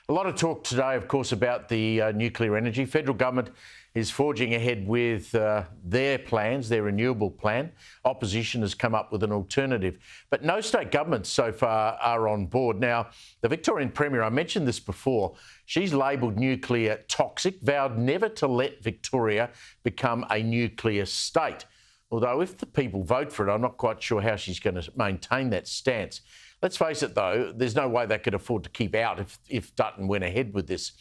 A lot of talk today, of course, about the nuclear energy. Federal government is forging ahead with their plans, their renewable plan. Opposition has come up with an alternative. But no state governments so far are on board. Now, the Victorian Premier, I mentioned this before, she's labelled nuclear toxic, vowed never to let Victoria become a nuclear state. Although if the people vote for it, I'm not quite sure how she's going to maintain that stance. Let's face it, though, there's no way they could afford to keep out if Dutton went ahead with this.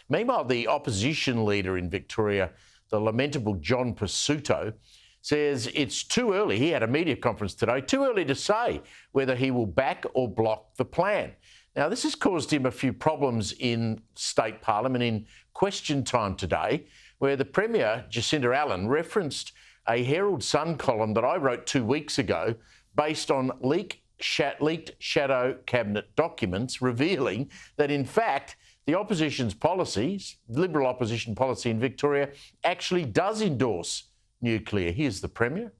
Meanwhile, the opposition leader in Victoria, the lamentable John Pesutto, says it's too early. He had a media conference today, too early to say whether he will back or block the plan. Now, this has caused him a few problems in state parliament in question time today, where the Premier, Jacinda Allen, referenced a Herald Sun column that I wrote 2 weeks ago based on leaked shadow cabinet documents revealing that, in fact, the opposition's policies, Liberal opposition policy in Victoria, actually does endorse nuclear. Here's the Premier.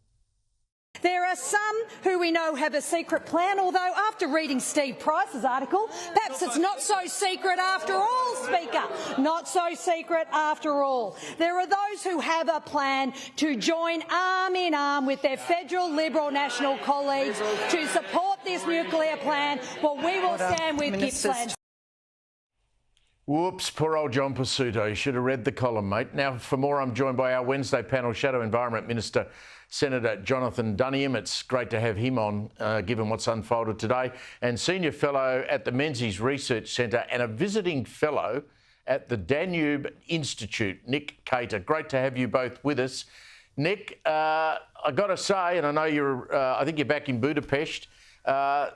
There are some who we know have a secret plan, although after reading Steve Price's article, perhaps it's not so secret after all, Speaker. Not so secret after all. There are those who have a plan to join arm in arm with their federal Liberal National colleagues to support this nuclear plan. Well, we will stand with Gippsland. Whoops, poor old John Pesutto. You should have read the column, mate. Now, for more, I'm joined by our Wednesday panel, Shadow Environment Minister, Senator Jonathan Duniam. It's great to have him on, given what's unfolded today, and Senior Fellow at the Menzies Research Centre and a visiting Fellow at the Danube Institute, Nick Cater. Great to have you both with us. Nick, I got to say, and I know I think you're back in Budapest,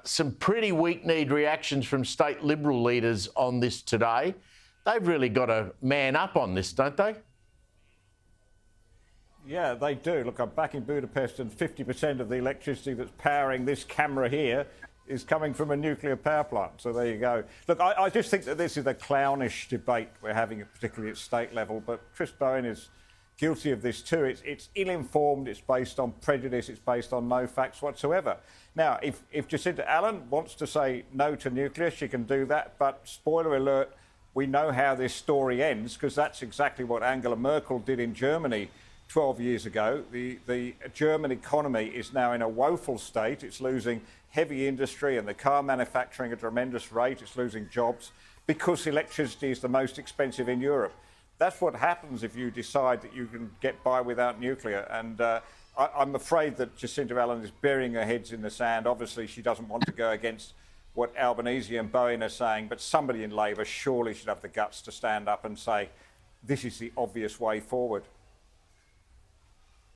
some pretty weak-kneed reactions from state Liberal leaders on this today. They've really got to man up on this, don't they? Yeah, they do. Look, I'm back in Budapest and 50% of the electricity that's powering this camera here is coming from a nuclear power plant. So there you go. Look, I just think that this is a clownish debate we're having, particularly at state level. But Chris Bowen is guilty of this too. It's ill-informed, it's based on prejudice, it's based on no facts whatsoever. Now, if Jacinda Allen wants to say no to nuclear, she can do that. But spoiler alert, we know how this story ends, because that's exactly what Angela Merkel did in Germany 12 years ago. The German economy is now in a woeful state. It's losing heavy industry and the car manufacturing at a tremendous rate. It's losing jobs because electricity is the most expensive in Europe. That's what happens if you decide that you can get by without nuclear. And I'm afraid that Jacinda Allen is burying her heads in the sand. Obviously, she doesn't want to go against what Albanese and Bowen are saying, but somebody in Labor surely should have the guts to stand up and say, this is the obvious way forward.